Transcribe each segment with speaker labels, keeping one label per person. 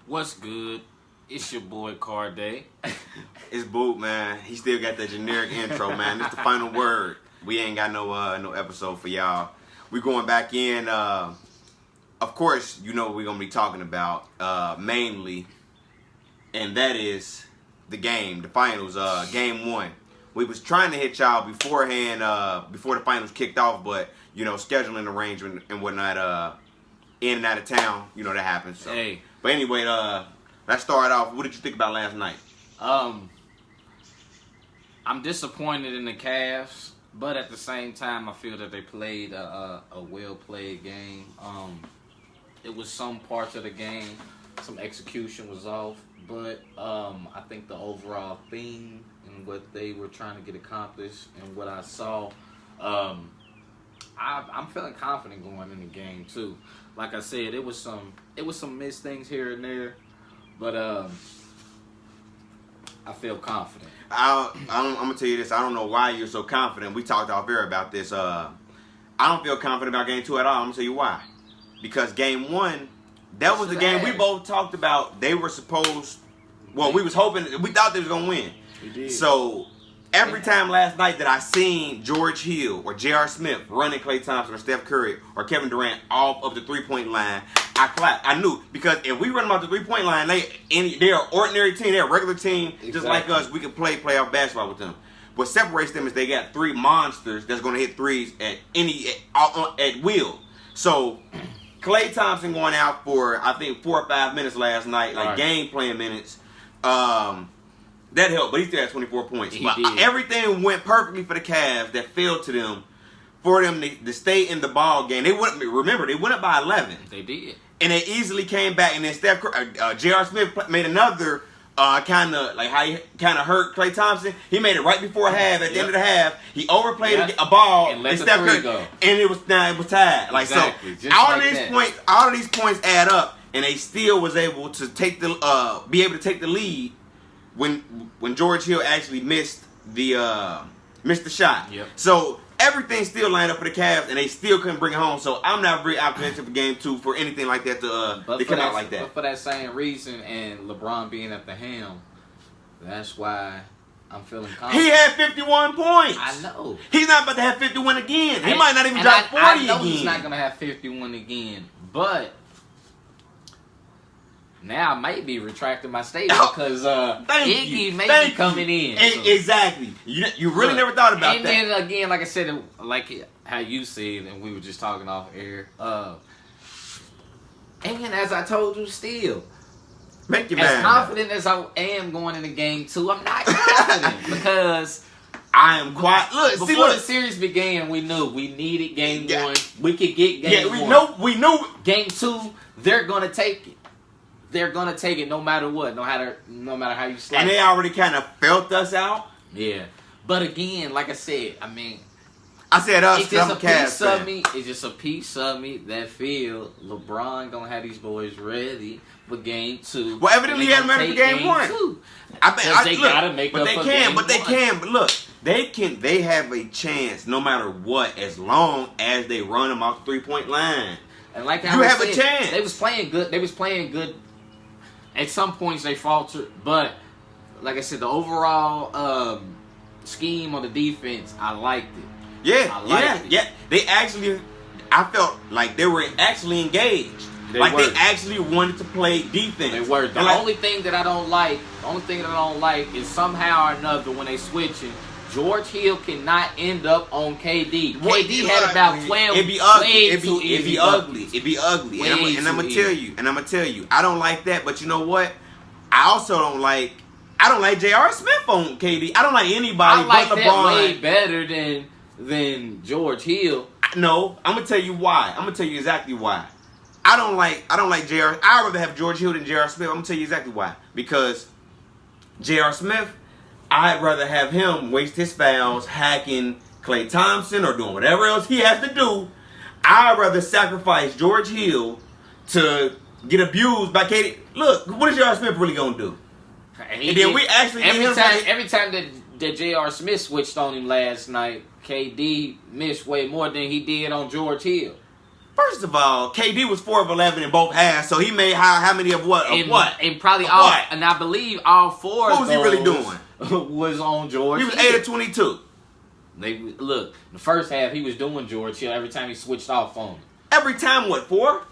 Speaker 1: What's good? It's your boy Carday.
Speaker 2: It's Boot, man. He still got that generic intro, man. It's the final word. We ain't got no episode for y'all. We going back in. Of course, you know what we're gonna be talking about mainly, and that is the game, the finals, game one. We was trying to hit y'all beforehand, before the finals kicked off, but you know, scheduling arrangement and whatnot, in and out of town, you know that happens. So.
Speaker 1: Hey.
Speaker 2: But anyway, let's start off. What did you think about last night?
Speaker 1: I'm disappointed in the Cavs, but at the same time, I feel that they played a well-played game. It was some parts of the game, some execution was off, but I think the overall theme and what they were trying to get accomplished and what I saw, I'm feeling confident going in the game too. Like I said, it was some missed things here and there, but I feel confident.
Speaker 2: I'm gonna tell you this. I don't know why you're so confident. We talked off air about this. I don't feel confident about game two at all. I'm gonna tell you why. Because game one, that was the game we both talked about. They were supposed. Well, we was hoping. We thought they was gonna win.
Speaker 1: We did.
Speaker 2: So every time last night that I seen George Hill or J.R. Smith running Klay Thompson or Steph Curry or Kevin Durant off of the 3-point line, I clapped. I knew, because if we run them off the 3-point line, they're an ordinary team, they're a regular team, just like us. We can play playoff basketball with them. What separates them is they got three monsters that's going to hit threes at will. So Klay Thompson going out for I think 4 or 5 minutes last night, like game playing minutes. That helped, but he still had 24 points. But everything went perfectly for the Cavs that fell to them, for them to stay in the ball game. They went up by 11.
Speaker 1: They did.
Speaker 2: And they easily came back, and then J.R. Smith made another kind of like how he kind of hurt Klay Thompson. He made it right before half. At the end of the half, he overplayed a ball
Speaker 1: and let the
Speaker 2: Steph
Speaker 1: three
Speaker 2: Curry,
Speaker 1: go.
Speaker 2: and it was tied. Like
Speaker 1: exactly.
Speaker 2: So, all of these points add up, and they still was able to take be able to take the lead when George Hill actually missed the shot.
Speaker 1: Yep.
Speaker 2: So everything still lined up for the Cavs, and they still couldn't bring it home. So I'm not very optimistic for game two for anything like that to come out like that.
Speaker 1: But for that same reason, and LeBron being at the helm, that's why I'm feeling confident.
Speaker 2: He had 51 points.
Speaker 1: I know.
Speaker 2: He's not about to have 51 again. He might not even drop 40
Speaker 1: I know
Speaker 2: again.
Speaker 1: He's not going to have 51 again. But now I may be retracting my statement because Iggy may be coming in. So.
Speaker 2: Exactly. You really never thought about
Speaker 1: and
Speaker 2: that.
Speaker 1: And then again, like I said, like how you said, and we were just talking off air. And as I told you, still.
Speaker 2: Make your
Speaker 1: as confident as I am going into game two, I'm not confident because
Speaker 2: I am quite.
Speaker 1: Before the series began, we knew we needed game one. We could get game one.
Speaker 2: Yeah, we knew.
Speaker 1: Game two, they're gonna take it. They're gonna take it no matter what, no matter how you slice.
Speaker 2: And they already kind of felt us out.
Speaker 1: Yeah, but again, like I said, I mean,
Speaker 2: I said us.
Speaker 1: It's just a piece of me. It's just a piece of me that feel LeBron gonna have these boys ready for game two.
Speaker 2: Well, evidently he had them ready for game one.
Speaker 1: They gotta make up for game one.
Speaker 2: But look, they have a chance no matter what, as long as they run them off the 3-point line.
Speaker 1: And like how
Speaker 2: you have a chance.
Speaker 1: They was playing good. At some points they faltered, but like I said, the overall scheme on the defense, I liked it.
Speaker 2: Yeah. They actually, I felt like they were actually engaged. They actually wanted to play defense.
Speaker 1: They were. The only thing that I don't like is somehow or another when they switching, George Hill cannot end up on KD. KD had about 12.
Speaker 2: It'd be ugly. And I'm gonna tell you, I don't like that. But you know what? I don't like J.R. Smith on KD. I don't like anybody but LeBron.
Speaker 1: That way better than George Hill.
Speaker 2: No, I'm gonna tell you why. I'm gonna tell you exactly why. I don't like J.R. I'd rather have George Hill than J.R. Smith. I'm gonna tell you exactly why. Because J.R. Smith, I'd rather have him waste his fouls hacking Klay Thompson or doing whatever else he has to do. I'd rather sacrifice George Hill to get abused by KD. Look, what is J.R. Smith really gonna do? And then we actually
Speaker 1: every time that J.R. Smith switched on him last night, KD missed way more than he did on George Hill.
Speaker 2: First of all, KD was 4 of 11 in both halves, so he made how many of what? Of what?
Speaker 1: And probably
Speaker 2: Of
Speaker 1: all.
Speaker 2: what?
Speaker 1: And I believe all 4.
Speaker 2: What was he really doing?
Speaker 1: Was on George.
Speaker 2: He was
Speaker 1: Hill.
Speaker 2: 8 of 22.
Speaker 1: They look the first half he was doing George Hill every time he switched off on him.
Speaker 2: Every time, what, 4?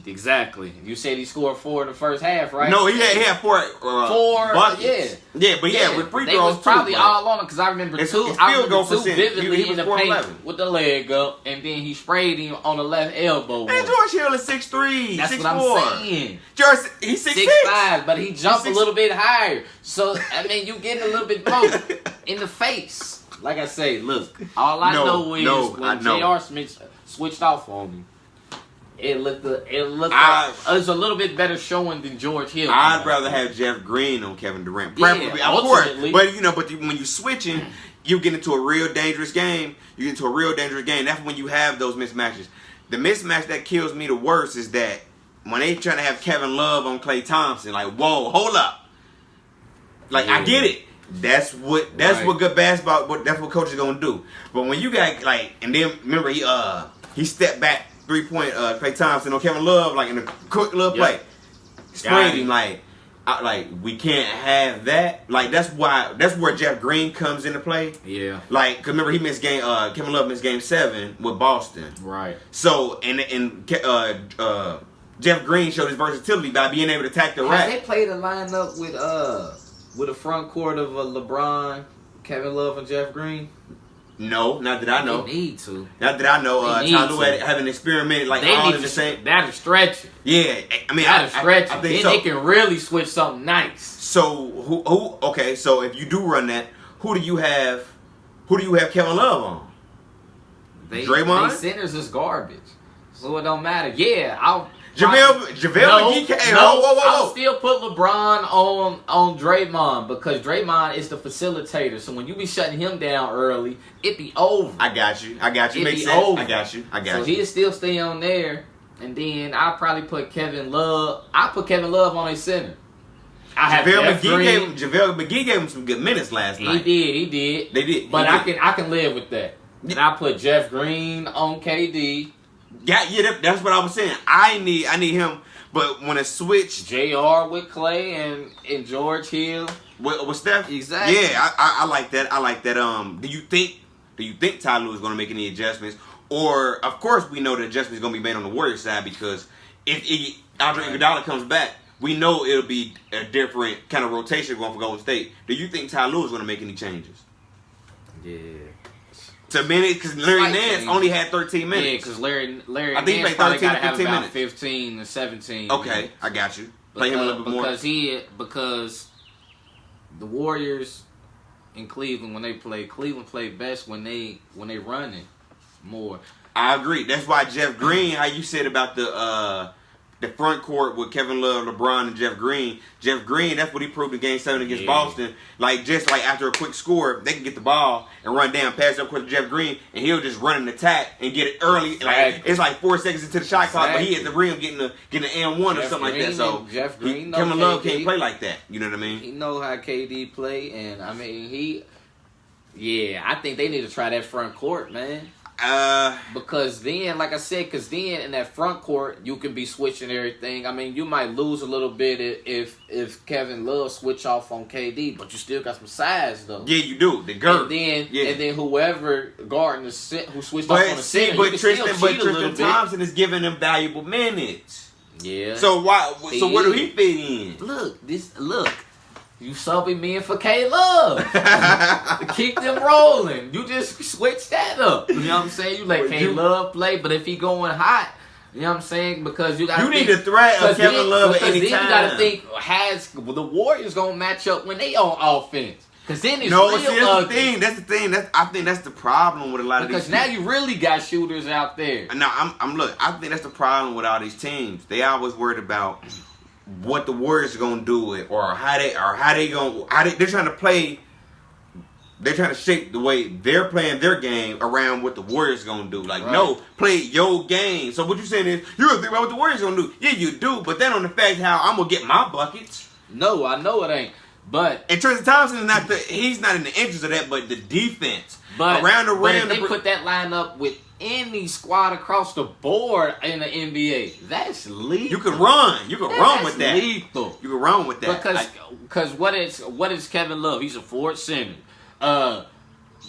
Speaker 1: Exactly. You said he scored 4 in the first half, right?
Speaker 2: No, he had 4.
Speaker 1: 4
Speaker 2: buckets. Yeah, but with free
Speaker 1: they
Speaker 2: throws
Speaker 1: was probably
Speaker 2: too,
Speaker 1: all on him because I remember
Speaker 2: It's-
Speaker 1: two.
Speaker 2: it's
Speaker 1: I
Speaker 2: field
Speaker 1: remember
Speaker 2: goal
Speaker 1: 2
Speaker 2: percentage.
Speaker 1: vividly
Speaker 2: He was
Speaker 1: in the
Speaker 2: 4 of
Speaker 1: paint
Speaker 2: 11.
Speaker 1: with the leg up, and then he sprayed him on the left elbow.
Speaker 2: Man, George Hill is 6'3",
Speaker 1: That's
Speaker 2: 6'4".
Speaker 1: what I'm saying.
Speaker 2: George, he's 6'6".
Speaker 1: 6'5", but he jumped a little bit higher. So I mean, you getting a little bit more in the face. Like I say, look, all I know is when J.R. Smith switched off on him, it looked it's a little bit better showing than George Hill.
Speaker 2: I'd rather have Jeff Green on Kevin Durant.
Speaker 1: Yeah,
Speaker 2: Preferably, of course.
Speaker 1: ultimately.
Speaker 2: But when you switching, you get into a real dangerous game. That's when you have those mismatches. The mismatch that kills me the worst is that when they trying to have Kevin Love on Klay Thompson, like, whoa, hold up. Like, I get it. That's what good basketball. That's what coach is gonna do. But when you got and then remember he stepped back 3-point Klay Thompson on Kevin Love like in a quick little play, sprayed him we can't have that. Like that's where Jeff Green comes into play.
Speaker 1: Yeah.
Speaker 2: Like, cause remember he missed Kevin Love missed game 7 with Boston.
Speaker 1: Right.
Speaker 2: So Jeff Green showed his versatility by being able to attack the rack.
Speaker 1: They played a lineup with a front court of LeBron, Kevin Love, and Jeff Green.
Speaker 2: No, not that I know.
Speaker 1: They need to.
Speaker 2: Not that I know. Ty Lue having experimented
Speaker 1: They
Speaker 2: all
Speaker 1: need
Speaker 2: in the
Speaker 1: to
Speaker 2: same.
Speaker 1: that'll stretch it.
Speaker 2: Yeah, I mean,
Speaker 1: That'll stretch
Speaker 2: I
Speaker 1: it.
Speaker 2: think
Speaker 1: Then
Speaker 2: so.
Speaker 1: they can really switch something nice.
Speaker 2: So who? Okay, so if you do run that, who do you have? Who do you have Kevin Love on? Draymond?
Speaker 1: They centers is garbage, so it don't matter. Yeah,
Speaker 2: JaVale McGee. Hey, whoa.
Speaker 1: I'll still put LeBron on Draymond because Draymond is the facilitator. So when you be shutting him down early, it be over.
Speaker 2: I got you.
Speaker 1: It
Speaker 2: Makes
Speaker 1: be
Speaker 2: sense.
Speaker 1: over.
Speaker 2: I got you.
Speaker 1: So he'll still stay on there, and then I'll probably put Kevin Love. I put Kevin Love on a center. I have
Speaker 2: JaVale McGee gave him some good minutes last night.
Speaker 1: He did.
Speaker 2: They did.
Speaker 1: But I can live with that. And I put Jeff Green on KD.
Speaker 2: Yeah, that's what I was saying. I need him, but when it switched,
Speaker 1: JR with Clay and George Hill
Speaker 2: with Steph,
Speaker 1: exactly.
Speaker 2: Yeah, I like that. I like that. Do you think Ty Lue is going to make any adjustments? Or of course we know the adjustments going to be made on the Warriors side because if Andre Iguodala comes back, we know it'll be a different kind of rotation going for Golden State. Do you think Ty Lue is going to make any changes?
Speaker 1: Yeah.
Speaker 2: To minutes, because Larry Nance only had 13 minutes.
Speaker 1: Yeah, because Larry
Speaker 2: I think
Speaker 1: Nance
Speaker 2: he
Speaker 1: probably
Speaker 2: played 13
Speaker 1: got to have
Speaker 2: 15
Speaker 1: about
Speaker 2: minutes.
Speaker 1: 15 to 17.
Speaker 2: Okay,
Speaker 1: minutes.
Speaker 2: I got you. Play him a little bit more.
Speaker 1: Because the Warriors in Cleveland, when they play, Cleveland play best when they running more.
Speaker 2: I agree. That's why Jeff Green, how you said about the front court with Kevin Love, LeBron, and Jeff Green. Jeff Green, that's what he proved in Game 7 against Boston. Just after a quick score, they can get the ball and run down, pass up quick to Jeff Green, and he'll just run an attack and get it early. It's like 4 seconds into the shot clock, but he at the rim getting an M1 or something like that. So
Speaker 1: Jeff Green,
Speaker 2: Kevin Love can't play like that. You know what I mean?
Speaker 1: He know how KD play, and I mean I think they need to try that front court, man. Because then, like I said, in that front court, you can be switching everything. I mean, you might lose a little bit if Kevin Love switch off on KD, but you still got some size, though.
Speaker 2: Yeah, you do. The girth.
Speaker 1: And then whoever guarding who switched off on the center,
Speaker 2: but Tristan Thompson is giving them valuable minutes.
Speaker 1: Yeah.
Speaker 2: So why? So where do he fit in?
Speaker 1: Look. You subbing me in for K-Love. To keep them rolling. You just switch that up. You know what I'm saying? You let K-Love play, but if he going hot, you know what I'm saying? Because you got to
Speaker 2: need the threat of Kevin Love at any time.
Speaker 1: Then you got to think, the Warriors going to match up when they on offense? Because then it's
Speaker 2: That's the thing. I think that's the problem with a lot of these teams.
Speaker 1: Because now you really got shooters out there.
Speaker 2: No, I think that's the problem with all these teams. They always worried about what the Warriors are gonna do it, or they're trying to play. They're trying to shape the way they're playing their game around what the Warriors are gonna do. No, play your game. So what you're saying is you don't think about what the Warriors are gonna do. Yeah, you do, but then on the fact how I'm gonna get my buckets.
Speaker 1: No, I know it ain't. And
Speaker 2: Tristan Thompson is he's not in the interest of that, but the defense around the rim.
Speaker 1: But if they put that line up with any squad across the board in the NBA. That's lethal.
Speaker 2: You can run. You can run with that.
Speaker 1: Lethal.
Speaker 2: You can run with that.
Speaker 1: Because what is Kevin Love? He's a forward center.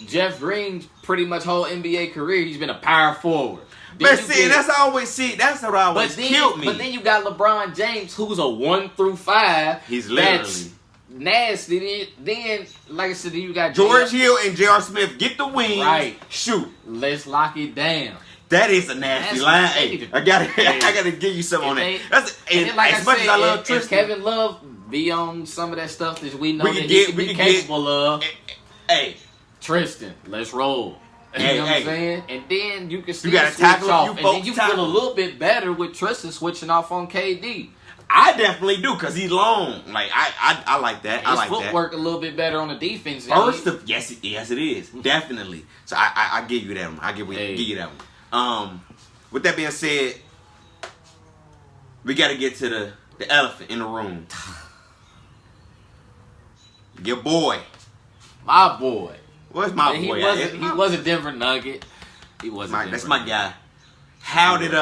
Speaker 1: Jeff Green's pretty much whole NBA career, he's been a power forward.
Speaker 2: But that's what always killed me.
Speaker 1: But then you got LeBron James, who's a 1 through 5.
Speaker 2: He's literally
Speaker 1: that's nasty. Then, like I said, then you got
Speaker 2: George Hill and J.R. Smith. Get the wings.
Speaker 1: Right.
Speaker 2: Shoot.
Speaker 1: Let's lock it down.
Speaker 2: That is a nasty line. Hey, I gotta give you something on that. As much as I love Tristan,
Speaker 1: if Kevin Love be on some of that stuff that we know he can be capable of.
Speaker 2: Hey,
Speaker 1: Tristan, let's roll. You know what I'm saying? And then you can still
Speaker 2: gotta
Speaker 1: switch
Speaker 2: tackle
Speaker 1: off.
Speaker 2: you
Speaker 1: And
Speaker 2: folks
Speaker 1: then you
Speaker 2: tackle.
Speaker 1: feel a little bit better with Tristan switching off on KD.
Speaker 2: I definitely do because he's long. Like I like that. I
Speaker 1: His
Speaker 2: like that.
Speaker 1: footwork a little bit better on the defense.
Speaker 2: Yes, it is definitely. So I give you that one. Give you that one. With that being said, we got to get to the elephant in the room. Your boy.
Speaker 1: My boy.
Speaker 2: What's my boy?
Speaker 1: He was a Denver Nugget. He wasn't.
Speaker 2: That's my guy. How did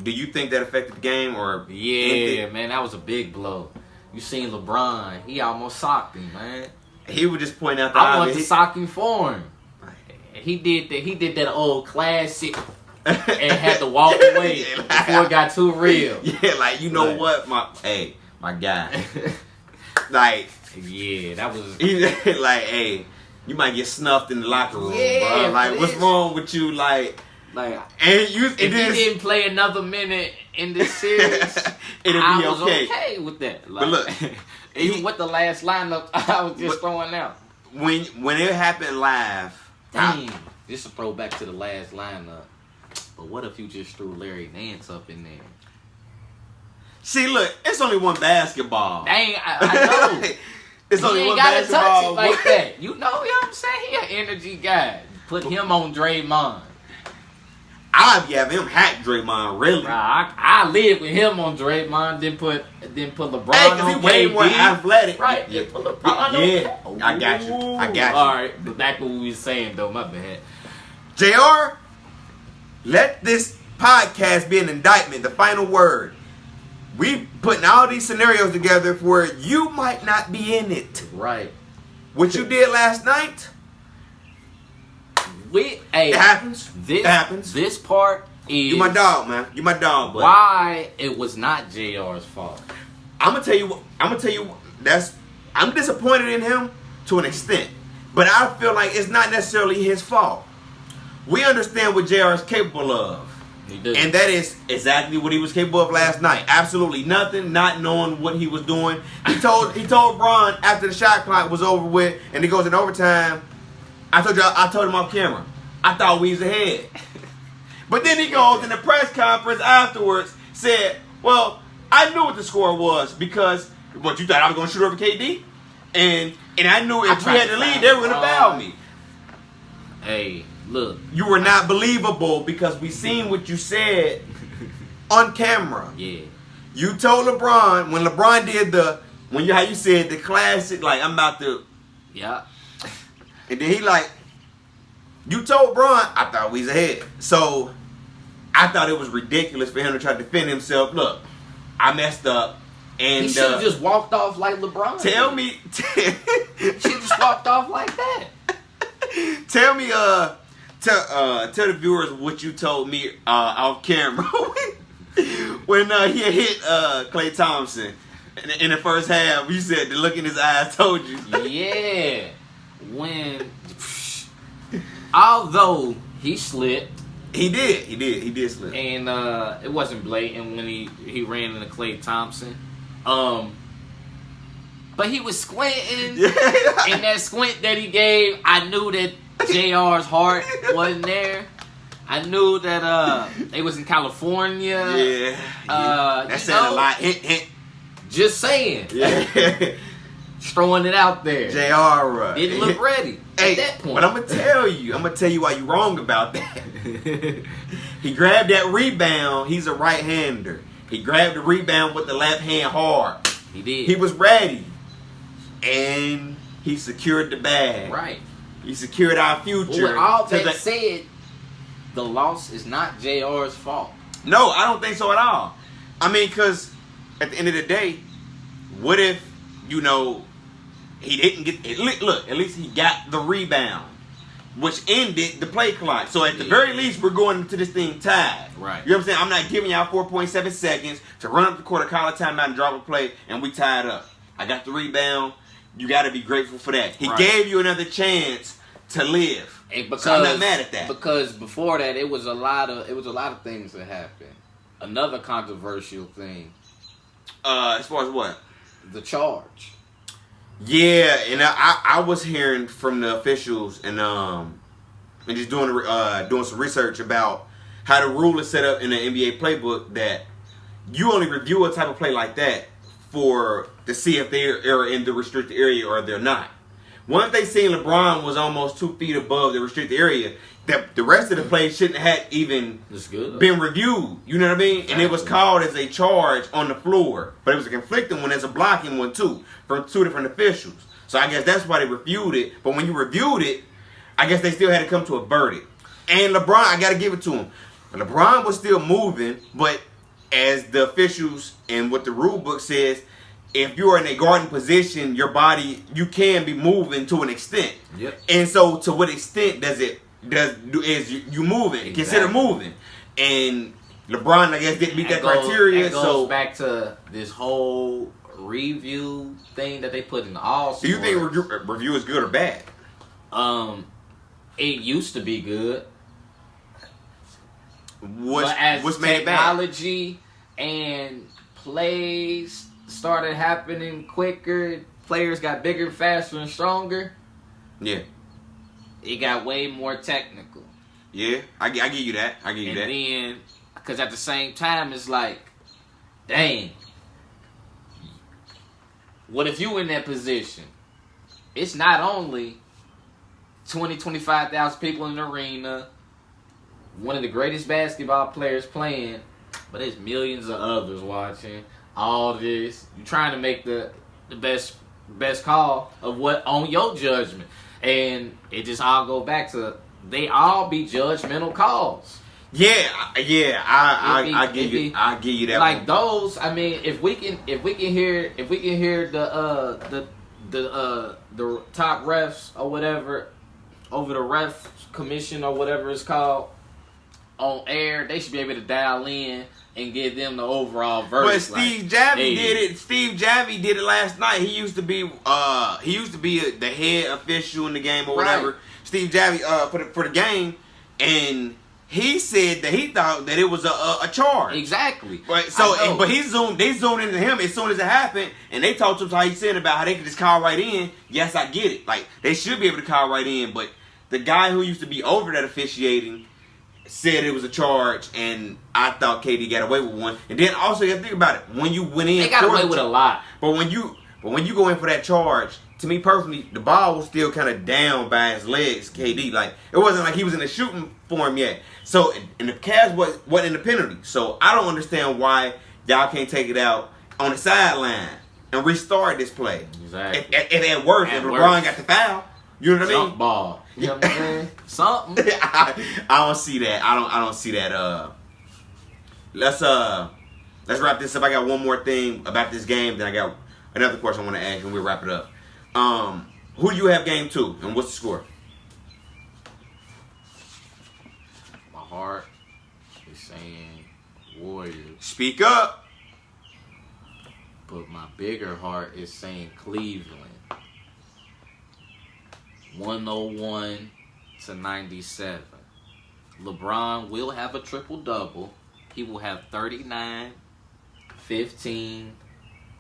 Speaker 2: do you think that affected the game or?
Speaker 1: Yeah, man, that was a big blow. You seen LeBron? He almost socked him, man.
Speaker 2: He would just point out the
Speaker 1: I wanted to sock him for him. He did that old classic and had to walk away before it got too real.
Speaker 2: Yeah, like you know what, my guy. Like
Speaker 1: yeah, that was
Speaker 2: like, hey, you might get snuffed in the locker room,
Speaker 1: yeah,
Speaker 2: bro. Like, what's wrong with you? Like, if he
Speaker 1: didn't play another minute in this series, I was okay with that. Like,
Speaker 2: but look,
Speaker 1: even with the last lineup, I was just throwing out.
Speaker 2: When it happened live,
Speaker 1: dang, this a throwback to the last lineup. But what if you just threw Larry Nance up in there?
Speaker 2: See, look, it's only one basketball.
Speaker 1: Dang, I know.
Speaker 2: It's only one
Speaker 1: gotta
Speaker 2: basketball.
Speaker 1: Touch it like that. You know what I'm saying? He an energy guy. Put him on Draymond.
Speaker 2: I'd have him hack Draymond, really.
Speaker 1: I live with him on Draymond, then put LeBron
Speaker 2: because
Speaker 1: on
Speaker 2: he way more athletic.
Speaker 1: Right.
Speaker 2: Yeah.
Speaker 1: Put LeBron on.
Speaker 2: I got you.
Speaker 1: All right, but back to what we were saying, though. My bad.
Speaker 2: JR, let this podcast be an indictment, the final word. We putting all these scenarios together where you might not be in it.
Speaker 1: Right.
Speaker 2: What you did last night,
Speaker 1: it
Speaker 2: happens.
Speaker 1: It happens. This part is
Speaker 2: you my dog, man. You my dog, buddy.
Speaker 1: Why it was not JR's fault.
Speaker 2: I'm gonna tell you. I'm disappointed in him to an extent, but I feel like it's not necessarily his fault. We understand what JR is capable of. And that is exactly what he was capable of last night. Absolutely nothing, not knowing what he was doing. He told Bron after the shot clock was over with and it goes in overtime. I told him off camera. I thought we was ahead. But then he goes in the press conference afterwards, said, well, I knew what the score was because what you thought I was gonna shoot over KD? And I knew if we had the lead, they were gonna foul me.
Speaker 1: Hey. Look,
Speaker 2: you were not believable because we seen what you said on camera.
Speaker 1: Yeah.
Speaker 2: You told LeBron when LeBron did how you said the classic, like I'm about to.
Speaker 1: Yeah.
Speaker 2: And then he you told Bron, I thought we was ahead. So I thought it was ridiculous for him to try to defend himself. Look, I messed up. And
Speaker 1: he should have just walked off like LeBron.
Speaker 2: Tell me.
Speaker 1: He should have just walked off like that.
Speaker 2: Tell me, tell the viewers what you told me off camera when he hit Klay Thompson in the first half. You said the look in his eyes told you.
Speaker 1: Yeah, although he slipped,
Speaker 2: he did slip,
Speaker 1: and it wasn't blatant when he ran into Klay Thompson. But he was squinting, and that squint that he gave, I knew that JR's heart wasn't there. I knew that they was in California.
Speaker 2: Yeah. That said a lot. Hint.
Speaker 1: Just saying.
Speaker 2: Yeah.
Speaker 1: Just throwing it out there.
Speaker 2: JR
Speaker 1: didn't look ready at that point.
Speaker 2: But I'm gonna tell you why you're wrong about that. He grabbed that rebound. He's a right-hander. He grabbed the rebound with the left hand hard.
Speaker 1: He did.
Speaker 2: He was ready. And he secured the bag.
Speaker 1: Right.
Speaker 2: He secured our future.
Speaker 1: Well, with all that said, the loss is not JR's fault.
Speaker 2: No, I don't think so at all. I mean, because at the end of the day, what if, you know, he didn't get... Look, at least he got the rebound, which ended the play clock. So at the very least, we're going into this thing tied.
Speaker 1: Right.
Speaker 2: You know what I'm saying? I'm not giving y'all 4.7 seconds to run up the court, call a timeout, and drop a play, and we tied up. I got the rebound. You got to be grateful for that. He gave you another chance to live.
Speaker 1: Because,
Speaker 2: so I'm not mad at that.
Speaker 1: Because before that, it was a lot of things that happened. Another controversial thing.
Speaker 2: As far as what?
Speaker 1: The charge.
Speaker 2: Yeah, and I was hearing from the officials and just doing some research about how the rule is set up in the NBA playbook that you only review a type of play like that to see if they're in the restricted area or they're not. Once they seen LeBron was almost 2 feet above the restricted area, the rest of the play shouldn't have even been reviewed. You know what I mean? Exactly. And it was called as a charge on the floor. But it was a conflicting one as a blocking one too, from 2 different officials. So I guess that's why they reviewed it. But when you reviewed it, I guess they still had to come to a verdict. And LeBron, I got to give it to him. LeBron was still moving, but as the officials and what the rule book says, if you're in a guarding position, your body, you can be moving to an extent.
Speaker 1: Yep.
Speaker 2: And so to what extent is you moving? Exactly. Consider moving. And LeBron, I guess, didn't meet that criteria.
Speaker 1: That goes back to this whole review thing that they put in all sports.
Speaker 2: Do you think review is good or bad?
Speaker 1: It used to be good.
Speaker 2: What's made it bad?
Speaker 1: Technology and plays started happening quicker, players got bigger, faster, and stronger.
Speaker 2: Yeah.
Speaker 1: It got way more technical.
Speaker 2: Yeah, I give you that. I give you that.
Speaker 1: And then, because at the same time, it's like, dang, what if you in that position? It's not only 25,000 people in the arena, one of the greatest basketball players playing, but there's millions of others watching. All this, you're trying to make the best call of what on your judgment, and it just all go back to they all be judgmental calls.
Speaker 2: Yeah, I give you that.
Speaker 1: Like
Speaker 2: one.
Speaker 1: Those, I mean, if we can hear the top refs or whatever over the ref commission or whatever it's called on air, they should be able to dial in and give them the overall verdict.
Speaker 2: But Steve Javie did it. Steve Javie did it last night. He used to be the head official in the game or whatever.
Speaker 1: Right.
Speaker 2: Steve Javie for the game, and he said that he thought that it was a charge.
Speaker 1: Exactly.
Speaker 2: But but they zoomed into him as soon as it happened, and they talked to him how he said about how they could just call right in. Yes, I get it. Like they should be able to call right in, but the guy who used to be over that officiating said it was a charge, and I thought KD got away with one. And then also you have to think about it. When you went in,
Speaker 1: they got away with a lot.
Speaker 2: But when you go in for that charge, to me personally, the ball was still kind of down by his legs, KD. Like it wasn't like he was in the shooting form yet. So and the Cavs wasn't in the penalty. So I don't understand why y'all can't take it out on the sideline and restart this play.
Speaker 1: Exactly.
Speaker 2: If at worst, if LeBron got the foul, you know what I mean?
Speaker 1: Jump ball. You know what I'm saying? Something.
Speaker 2: I don't see that. I don't see that. Let's wrap this up. I got one more thing about this game. Then I got another question I want to ask, and we'll wrap it up. Who do you have game 2, and what's the score?
Speaker 1: My heart is saying Warriors.
Speaker 2: Speak up.
Speaker 1: But my bigger heart is saying Cleveland. 101-97. LeBron will have a triple-double. He will have 39, 15,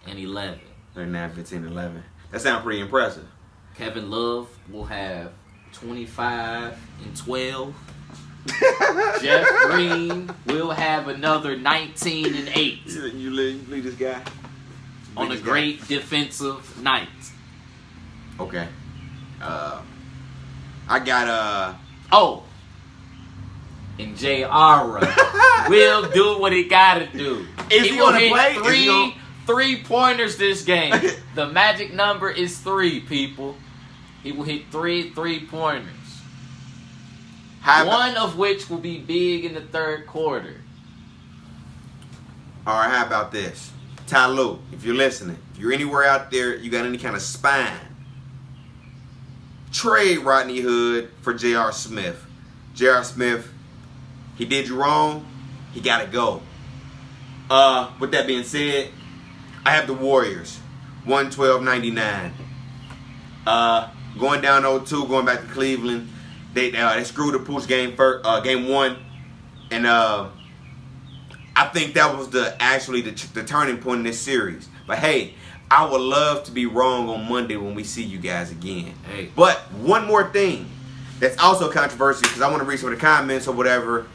Speaker 1: and 11.
Speaker 2: 39, 15, 11. That sounds pretty impressive.
Speaker 1: Kevin Love will have 25 and 12. Jeff Green will have another 19 and 8.
Speaker 2: You leave this guy?
Speaker 1: On a great defensive night.
Speaker 2: Okay. I got
Speaker 1: and J.R. will do what he gotta do.
Speaker 2: He will hit
Speaker 1: play? Three-pointers this game. The magic number is 3, people. He will hit 3 3-pointers. One of which will be big in the third quarter.
Speaker 2: All right, how about this? Ty Lue, if you're listening, if you're anywhere out there, you got any kind of spine, trade Rodney Hood for J.R. Smith. J.R. Smith, he did you wrong. He got to go. With that being said, I have the Warriors, 112-99. Going down 0-2, going back to Cleveland. They screwed the Pooch game one, and I think that was the turning point in this series. But hey, I would love to be wrong on Monday when we see you guys again.
Speaker 1: Hey.
Speaker 2: But one more thing that's also controversial, because I want to read some of the comments or whatever,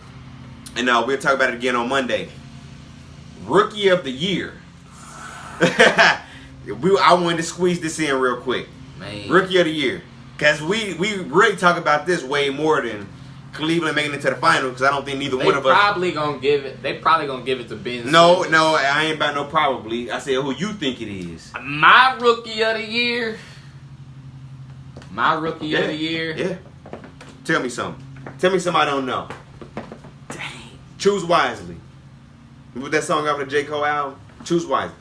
Speaker 2: and we'll talk about it again on Monday. Rookie of the Year. I wanted to squeeze this in real quick.
Speaker 1: Man.
Speaker 2: Rookie of the Year. Because we really talk about this way more than Cleveland making it to the final, because I don't think neither one of us.
Speaker 1: They probably gonna give it to Ben
Speaker 2: No,
Speaker 1: Simmons.
Speaker 2: no, I ain't about no probably. I said who you think it is.
Speaker 1: My Rookie of the Year.
Speaker 2: Yeah. Tell me something. Tell me something I don't know. Dang. Choose wisely. With that song off the J. Cole album, choose wisely.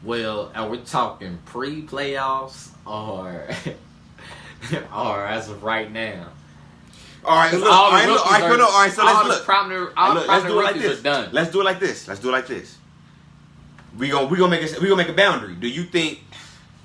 Speaker 1: Well, are we talking pre-playoffs or as of right now?
Speaker 2: All right, look.
Speaker 1: All
Speaker 2: So let's look.
Speaker 1: All
Speaker 2: Look,
Speaker 1: the
Speaker 2: let's do it like
Speaker 1: rookies
Speaker 2: this.
Speaker 1: are done.
Speaker 2: Let's do it like this. We gonna make a boundary. Do you think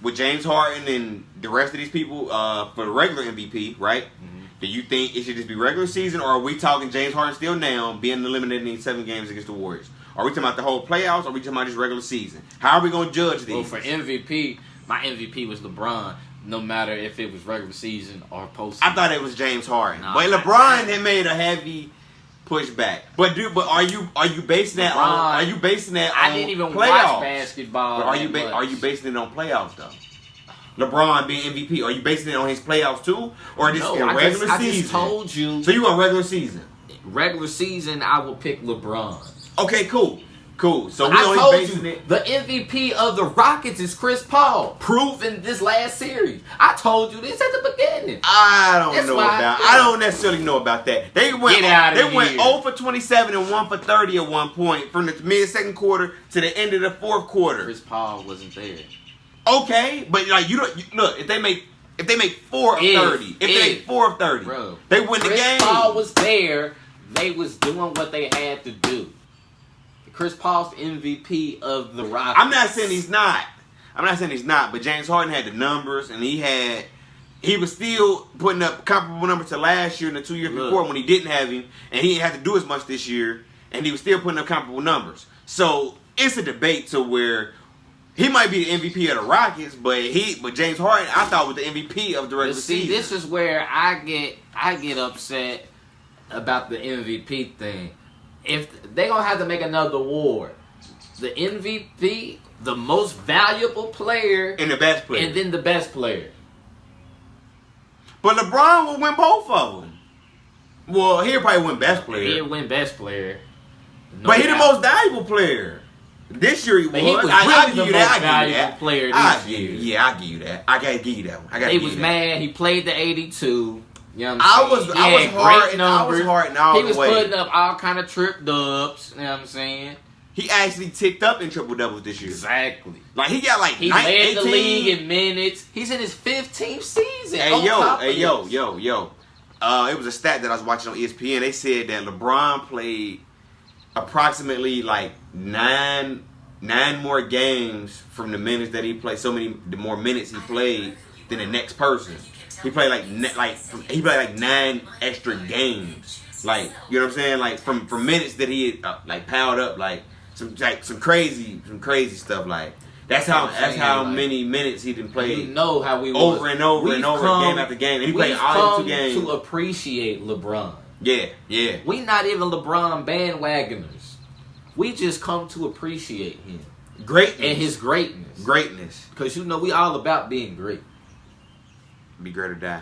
Speaker 2: with James Harden and the rest of these people for the regular MVP, right?
Speaker 1: Mm-hmm.
Speaker 2: Do you think it should just be regular season, or are we talking James Harden still now being eliminated in 7 games against the Warriors? Are we talking about the whole playoffs, or are we talking about just regular season? How are we gonna judge these?
Speaker 1: Well, for MVP, my MVP was LeBron. No matter if it was regular season or postseason.
Speaker 2: I thought it was James Harden,
Speaker 1: No,
Speaker 2: but LeBron had made a heavy pushback. But are you basing that on? Are you basing that on?
Speaker 1: I didn't even
Speaker 2: playoffs?
Speaker 1: watch basketball.
Speaker 2: But are you basing it on playoffs though? LeBron being MVP, are you basing it on his playoffs too, or just in regular season?
Speaker 1: I just told you.
Speaker 2: So you want regular season?
Speaker 1: Regular season, I will pick LeBron.
Speaker 2: Okay, cool. So we
Speaker 1: I
Speaker 2: only
Speaker 1: told
Speaker 2: basing
Speaker 1: you,
Speaker 2: it.
Speaker 1: the MVP of the Rockets is Chris Paul, proven this last series. I told you this at the beginning.
Speaker 2: I don't
Speaker 1: That's
Speaker 2: know
Speaker 1: why
Speaker 2: about. I don't necessarily know about that. They went.
Speaker 1: Get out of
Speaker 2: They went
Speaker 1: here.
Speaker 2: 0 for 27 and 1 for 30 at one point from the mid second quarter to the end of the fourth quarter.
Speaker 1: Chris Paul wasn't there.
Speaker 2: Okay, but like look, if they make 4 of 30, if they make 4 of 30,
Speaker 1: Bro,
Speaker 2: they win the game.
Speaker 1: Chris Paul was there. They was doing what they had to do. Chris Paul's MVP of the Rockets.
Speaker 2: I'm not saying he's not, but James Harden had the numbers, and he was still putting up comparable numbers to last year and the 2 years before when he didn't have him, and he didn't have to do as much this year, and he was still putting up comparable numbers. So it's a debate to where he might be the MVP of the Rockets, but James Harden, I thought, was the MVP of the regular season.
Speaker 1: This is where I get upset about the MVP thing. If they're gonna have to make another award, the MVP, the most valuable player,
Speaker 2: and the best player,
Speaker 1: and then the best player.
Speaker 2: But LeBron will win both of them. Well, he'll probably win best player.
Speaker 1: He'll win best player. No
Speaker 2: But he's the
Speaker 1: doubt.
Speaker 2: most valuable player. This year he was.
Speaker 1: He was
Speaker 2: I
Speaker 1: really
Speaker 2: give you
Speaker 1: the
Speaker 2: that.
Speaker 1: most
Speaker 2: I give you
Speaker 1: valuable
Speaker 2: that.
Speaker 1: player
Speaker 2: I
Speaker 1: this year.
Speaker 2: Yeah, I give you that. I gotta give you that one.
Speaker 1: He was mad. He played the 82. You know what
Speaker 2: I
Speaker 1: I'm
Speaker 2: was
Speaker 1: saying? He had
Speaker 2: hard.
Speaker 1: great numbers.
Speaker 2: All
Speaker 1: He was
Speaker 2: the way.
Speaker 1: putting up all kind of trip dubs. You know what I'm saying?
Speaker 2: He actually ticked up in triple doubles this year.
Speaker 1: Exactly.
Speaker 2: Like he got like
Speaker 1: He
Speaker 2: 19,
Speaker 1: led
Speaker 2: 18.
Speaker 1: the league in minutes. He's in his 15th season.
Speaker 2: Hey
Speaker 1: on top of
Speaker 2: yo.
Speaker 1: this.
Speaker 2: It was a stat that I was watching on ESPN. They said that LeBron played approximately like nine more games from the minutes that he played. The more minutes he played than the next person. He played he played like 9 extra games. Like, you know what I'm saying? Like from minutes that he had piled up, like some crazy stuff. Like that's how many minutes he didn't play.
Speaker 1: You know how we
Speaker 2: over and over and over, game after game. And he played all 2 games.
Speaker 1: To appreciate LeBron.
Speaker 2: Yeah.
Speaker 1: We not even LeBron bandwagoners. We just come to appreciate him.
Speaker 2: Greatness.
Speaker 1: And his greatness.
Speaker 2: Greatness.
Speaker 1: Because we all about being great.
Speaker 2: Be great or die.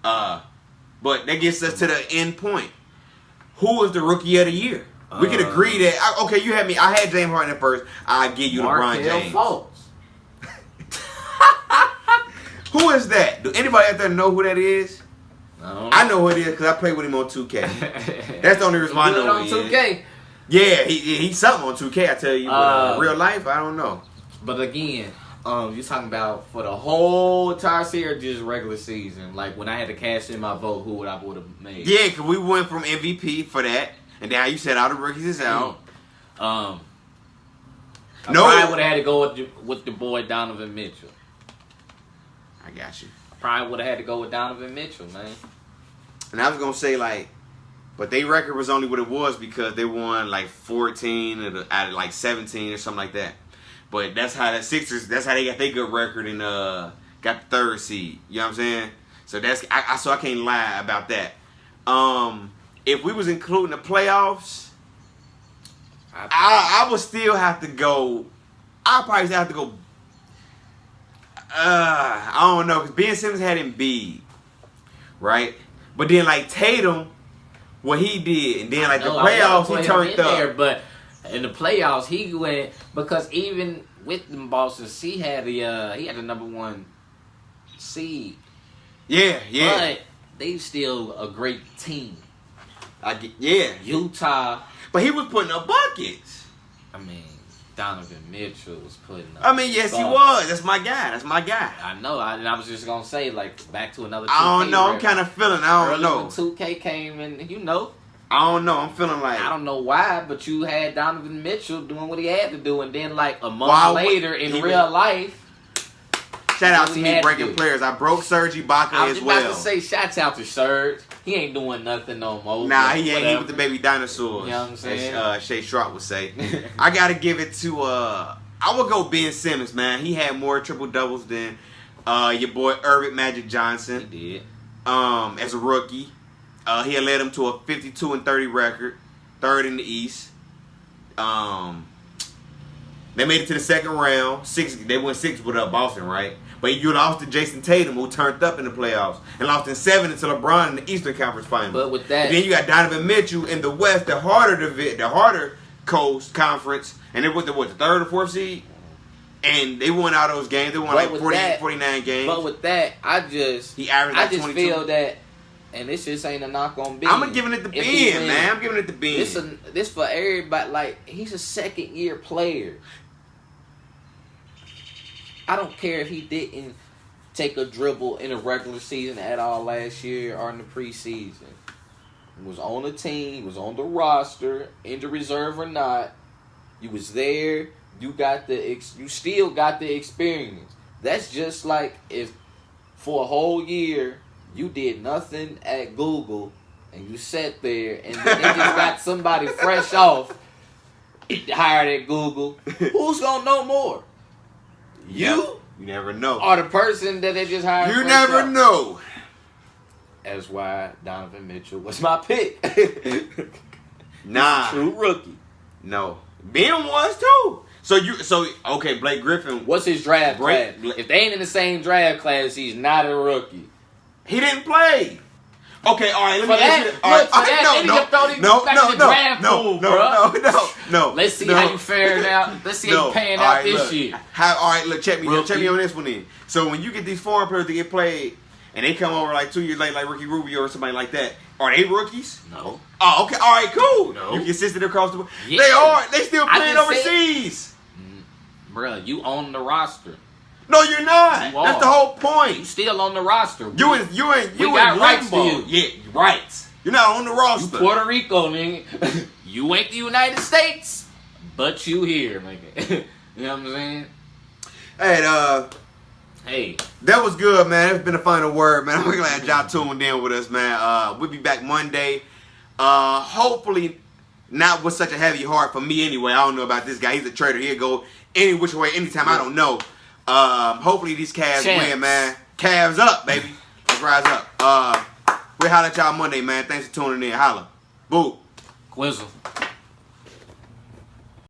Speaker 2: But that gets us to the end point. Who is the rookie of the year? We can agree that. Okay, you had me. I had James Harden at first. I give you LeBron James.
Speaker 1: Fultz.
Speaker 2: Who is that? Do anybody out there know who that is? I know who it is because I played with him on 2K. That's the only reason why I know
Speaker 1: on
Speaker 2: who he
Speaker 1: 2K.
Speaker 2: is. Yeah, he's something on 2K, I tell you. But real life, I don't know.
Speaker 1: But again, you talking about for the whole entire series, or just regular season? Like when I had to cash in my vote, who would I would have made?
Speaker 2: Yeah, because we went from MVP for that, and then how you said all the rookies is out.
Speaker 1: I
Speaker 2: No.
Speaker 1: probably would have had to go with the boy Donovan Mitchell.
Speaker 2: I got you.
Speaker 1: I probably would have had to go with Donovan Mitchell, man.
Speaker 2: And I was gonna say like, but their record was only what it was because they won like 14 out of like 17 or something like that. But that's how the Sixers. That's how they got their good record and got the 3rd seed. You know what I'm saying? So that's so I can't lie about that. If we was including the playoffs, I would still have to go. I'll probably still have to go. I don't know because Ben Simmons had Embiid, right? But then like Tatum, what he did, and then like the playoffs he turned up.
Speaker 1: There, but in the playoffs he went because even with them bosses, he had the number 1 seed.
Speaker 2: Yeah.
Speaker 1: But they still a great team.
Speaker 2: Yeah.
Speaker 1: Utah.
Speaker 2: But he was putting up buckets.
Speaker 1: I mean, Donovan Mitchell was putting up.
Speaker 2: I mean, yes, he was. That's my guy.
Speaker 1: I know. I was just gonna say, like, back to another. 2K
Speaker 2: I don't know. I'm kind of feeling. I don't know.
Speaker 1: When 2K came in, you know.
Speaker 2: I don't know. I'm feeling like
Speaker 1: I don't know why, but you had Donovan Mitchell doing what he had to do, and then like a month later in real life.
Speaker 2: Shout out to me breaking players. I broke Serge Ibaka
Speaker 1: I
Speaker 2: as
Speaker 1: was
Speaker 2: well.
Speaker 1: about to say, shouts out to Serge. He ain't doing nothing no more.
Speaker 2: Nah, he ain't. He with the baby dinosaurs.
Speaker 1: You know what I'm saying?
Speaker 2: As Shay Sharp would say. I gotta give it to. I would go Ben Simmons, man. He had more triple doubles than your boy Irvin Magic Johnson.
Speaker 1: He did.
Speaker 2: As a rookie, he had led him to a 52-30 record, 3rd in the East. They made it to the 2nd round. They went 6 with Boston, right? But you lost to Jason Tatum, who turned up in the playoffs, and lost in 7 to LeBron in the Eastern Conference Finals.
Speaker 1: But with that,
Speaker 2: and then you got Donovan Mitchell in the West, the harder coast conference, and they went to what, the 3rd or 4th seed, and they won all those games. They won like 49 games.
Speaker 1: But with that, I just feel that, and this just ain't a knock on Ben.
Speaker 2: I'm giving it to Ben, man. I'm giving it to Ben.
Speaker 1: This for everybody. Like, he's a 2nd-year player. I don't care if he didn't take a dribble in the regular season at all last year or in the preseason. He was on the team, he was on the roster, injured reserve or not. You was there. You still got the experience. That's just like if for a whole year you did nothing at Google and you sat there and then they just got somebody fresh off hired at Google. Who's gonna know more? You
Speaker 2: never know.
Speaker 1: Or the person that they just hired.
Speaker 2: You never know.
Speaker 1: That's why Donovan Mitchell was my pick.
Speaker 2: Nah.
Speaker 1: True rookie.
Speaker 2: No. Ben was too. So okay, Blake Griffin.
Speaker 1: What's his draft class? If they ain't in the same draft class, he's not a rookie.
Speaker 2: He didn't play. Okay, all right. Let me ask you. No.
Speaker 1: Let's see how you fared out. Let's see how you paying out this year.
Speaker 2: All right, look, check me on this one then. So when you get these foreign players to get played, and they come over like 2 years later, like Ricky Rubio or somebody like that, are they rookies?
Speaker 1: No.
Speaker 2: Oh, okay, all right, cool.
Speaker 1: No.
Speaker 2: You consistent across the board.
Speaker 1: Yeah.
Speaker 2: They are. They still playing overseas.
Speaker 1: Bruh, you own the roster.
Speaker 2: No, you're not. That's the whole point.
Speaker 1: You still on the roster.
Speaker 2: You
Speaker 1: got rights to you.
Speaker 2: Yeah, rights. You're not on the roster.
Speaker 1: You Puerto Rico, nigga. You ain't the United States, but you here, nigga. You know what I'm saying?
Speaker 2: Hey, that was good, man. It's been a final word, man. I'm glad y'all tuned in with us, man. We'll be back Monday. Hopefully not with such a heavy heart for me anyway. I don't know about this guy. He's a trader. He'll go any which way, anytime. I don't know. Hopefully these Cavs win, man. Cavs up, baby. Let's rise up. We'll holler at y'all Monday, man. Thanks for tuning in. Holla. Boo.
Speaker 1: Quizzle.